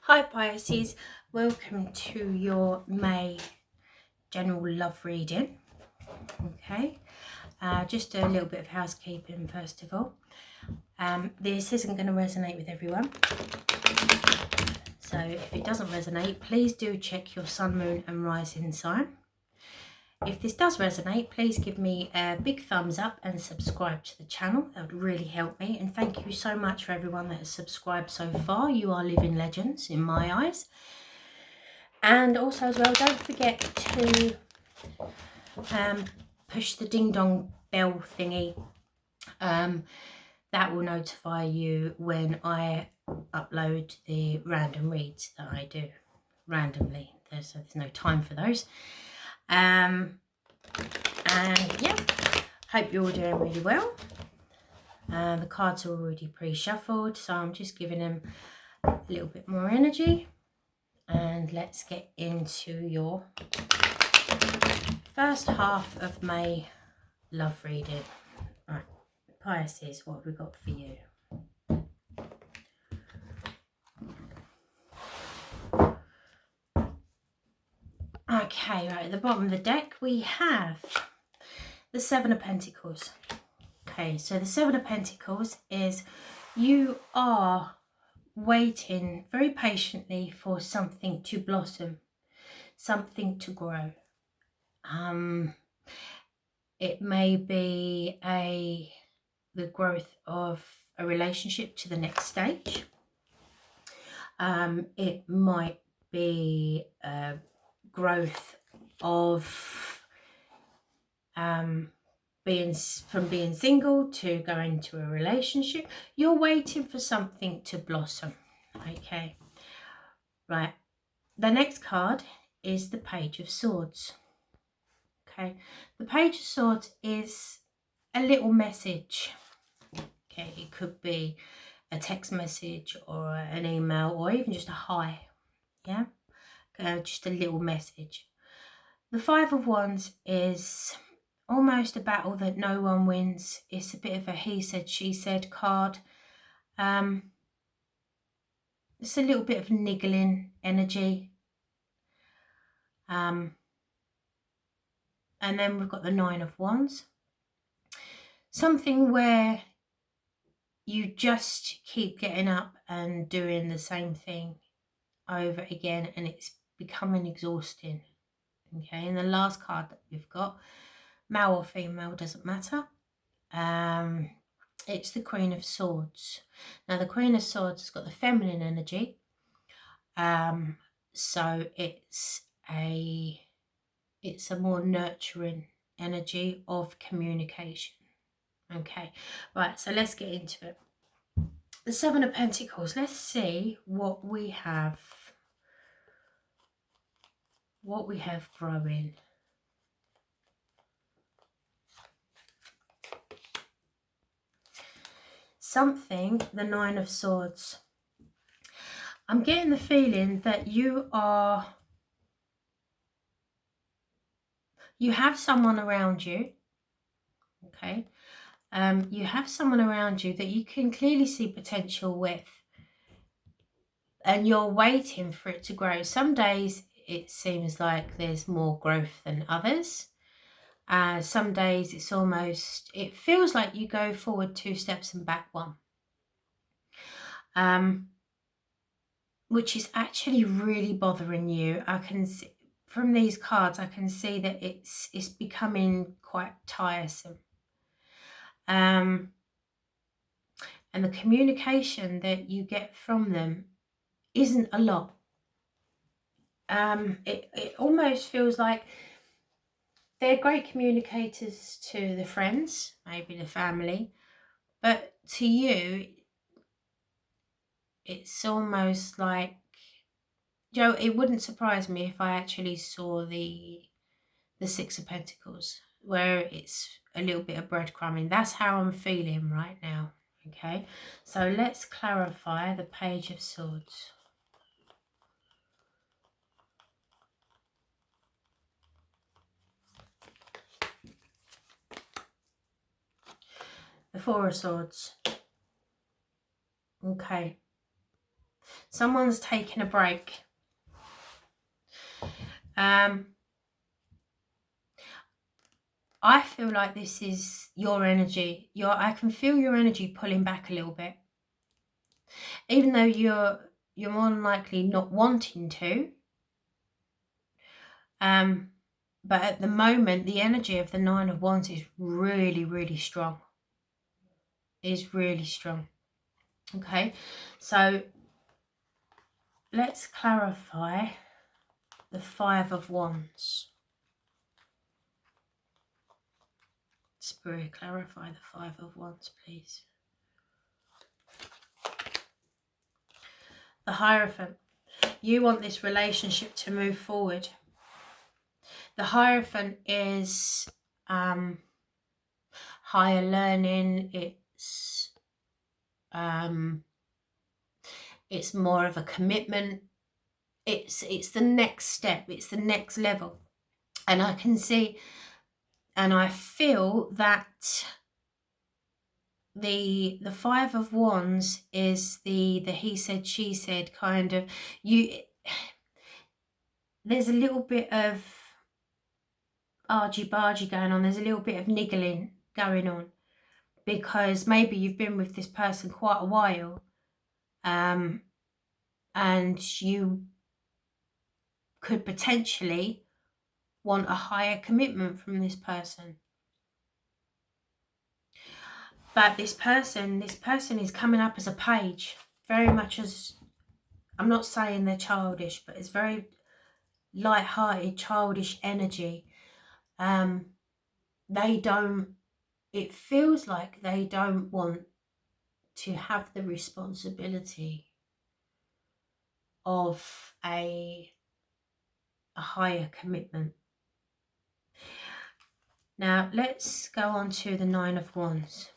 Hi Pisces, welcome to your May general love reading. Okay, just a little bit of housekeeping first of all. This isn't going to resonate with everyone, so if it doesn't resonate, please do check your sun, moon and rising sign. If this does resonate, please give me a big thumbs up and subscribe to the channel. That would really help me. And thank you so much for everyone that has subscribed so far. You are living legends in my eyes. And also as well, don't forget to push the ding dong bell thingy. That will notify you when I upload the random reads that I do randomly. So there's no time for those. And yeah, hope you're all doing really well. The cards are already pre-shuffled, so I'm just giving them a little bit more energy. And let's get into your first half of May love reading. Right, Pisces, what have we got for you? Okay, right at the bottom of the deck we have the Seven of Pentacles. Okay, so the Seven of Pentacles is you are waiting very patiently for something to blossom, something to grow. It may be the growth of a relationship to the next stage. It might be a growth of being single to go into a relationship. You're waiting for something to blossom. Okay, right. The next card is the Page of Swords. Okay, the Page of Swords is a little message. Okay, it could be a text message or an email or even just a hi. Yeah, just a little message. The Five of Wands is almost a battle that no one wins. It's a bit of a he said, she said card. It's a little bit of niggling energy. And then we've got the Nine of Wands. Something where you just keep getting up and doing the same thing over again and it's becoming exhausting. Okay, and the last card that we've got, male or female, doesn't matter. It's the Queen of Swords. Now the Queen of Swords has got the feminine energy. So it's a more nurturing energy of communication. Okay, right, so let's get into it. The Seven of Pentacles, let's see what we have growing. Something, the Nine of Swords. I'm getting the feeling that you have someone around you. Okay, you have someone around you that you can clearly see potential with, and you're waiting for it to grow. Some days it seems like there's more growth than others. Some days it feels like you go forward 2 steps and back 1. Which is actually really bothering you. I can see from these cards, I can see that it's becoming quite tiresome. And the communication that you get from them isn't a lot. It almost feels like they're great communicators to the friends, maybe the family, but to you, it's almost like, Joe, it wouldn't surprise me if I actually saw the Six of Pentacles, where it's a little bit of breadcrumbing. That's how I'm feeling right now. Okay, so let's clarify the Page of Swords. The Four of Swords. Okay, Someone's taking a break. I feel like this is your energy. I can feel your energy pulling back a little bit. Even though you're more than likely not wanting to. But at the moment, the energy of the Nine of Wands is really, really strong. Is really strong. Okay, so let's clarify the Five of Wands. Spirit, clarify the Five of Wands, please. The Hierophant. You want this relationship to move forward. The Hierophant is higher learning. It's more of a commitment. It's the next step. It's the next level. And I can see and I feel that the Five of Wands is the he said, she said kind of. There's a little bit of argy-bargy going on. There's a little bit of niggling going on. Because maybe you've been with this person quite a while. And you could potentially want a higher commitment from this person. But this person is coming up as a page, very much as, I'm not saying they're childish, but it's very light-hearted, childish energy. It feels like they don't want to have the responsibility of a higher commitment. Now, let's go on to the Nine of Wands.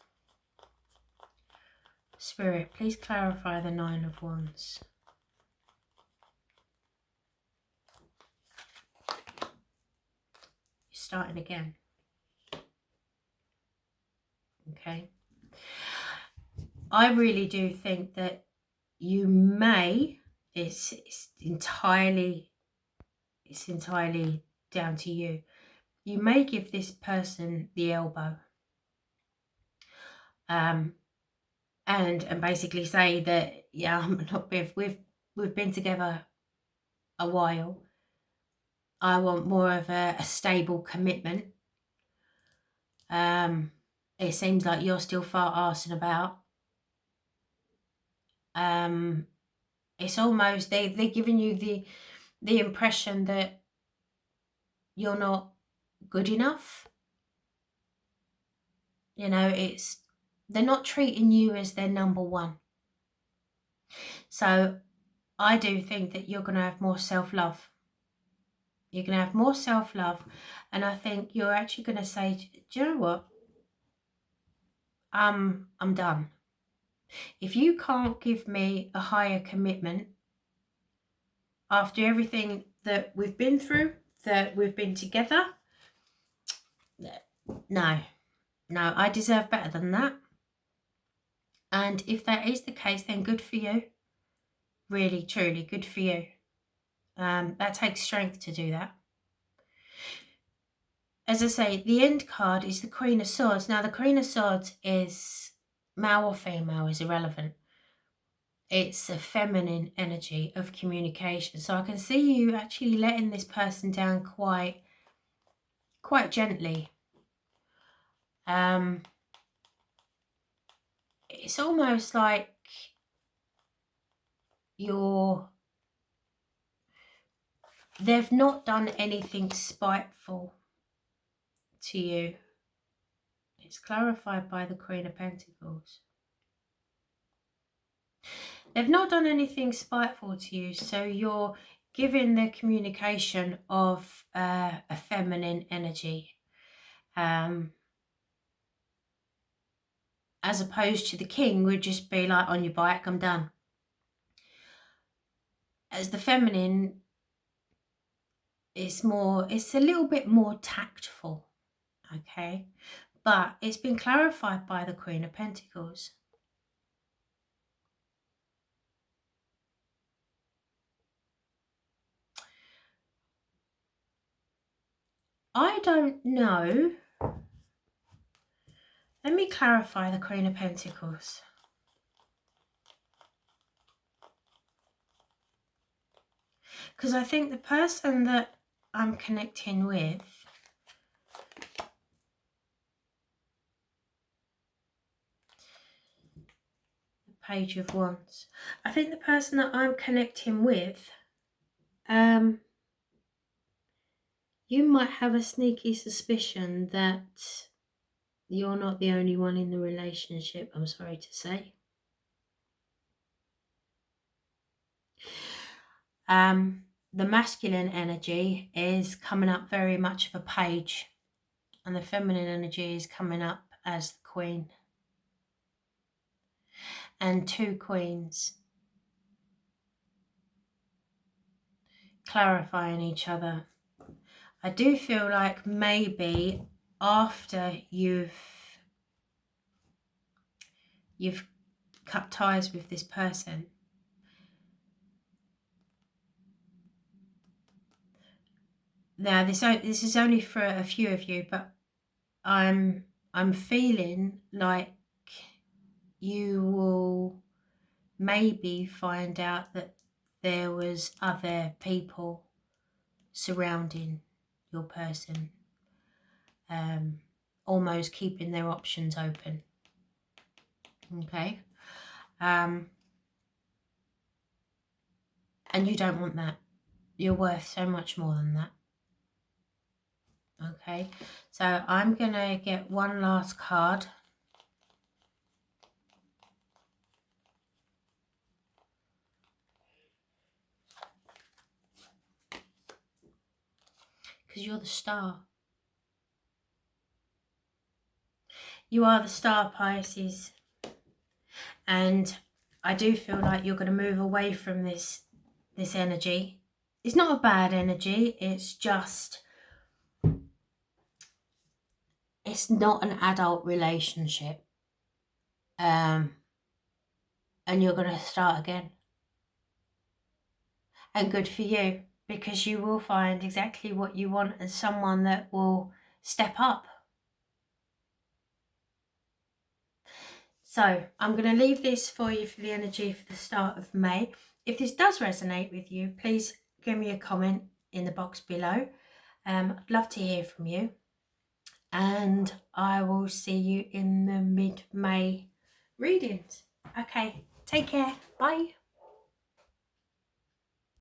Spirit, please clarify the Nine of Wands. You're starting again. Okay. I really do think that you may, it's entirely down to you. You may give this person the elbow. And basically say that, yeah, I'm not we've been together a while. I want more of a stable commitment. It seems like you're still fart-arsing about. It's almost they're giving you the impression that you're not good enough. You know, they're not treating you as their number one. So I do think that you're going to have more self-love. You're going to have more self-love. And I think you're actually going to say, do you know what? I'm done. If you can't give me a higher commitment after everything that we've been through, that we've been together, no, I deserve better than that. And if that is the case, then good for you. Really, truly, good for you. That takes strength to do that. As I say, the end card is the Queen of Swords. Now, the Queen of Swords is male or female, is irrelevant. It's a feminine energy of communication. So I can see you actually letting this person down quite gently. It's almost like they've not done anything spiteful to you. It's clarified by the Queen of Pentacles. They've not done anything spiteful to you, so you're giving the communication of a feminine energy. As opposed to the King would just be like, on your bike, I'm done. As the feminine, it's a little bit more tactful, okay? But it's been clarified by the Queen of Pentacles. I don't know. Let me clarify the Queen of Pentacles. Because I think the person that I'm connecting with, the Page of Wands, I think the person that I'm connecting with, you might have a sneaky suspicion that you're not the only one in the relationship, I'm sorry to say. The masculine energy is coming up very much of a page, and the feminine energy is coming up as the Queen. And two queens clarifying each other. I do feel like maybe after you've cut ties with this person, now this is only for a few of you, but I'm feeling like you will maybe find out that there was other people surrounding your person, almost keeping their options open. Okay, and you don't want that. You're worth so much more than that. Okay, so I'm gonna get one last card. Because you're the star. You are the star, Pisces. And I do feel like you're going to move away from this energy. It's not a bad energy. It's just, it's not an adult relationship. And you're going to start again. And good for you, because you will find exactly what you want and someone that will step up. So I'm going to leave this for you for the energy for the start of May. If this does resonate with you, please give me a comment in the box below. I'd love to hear from you. And I will see you in the mid-May readings. Okay, take care. Bye.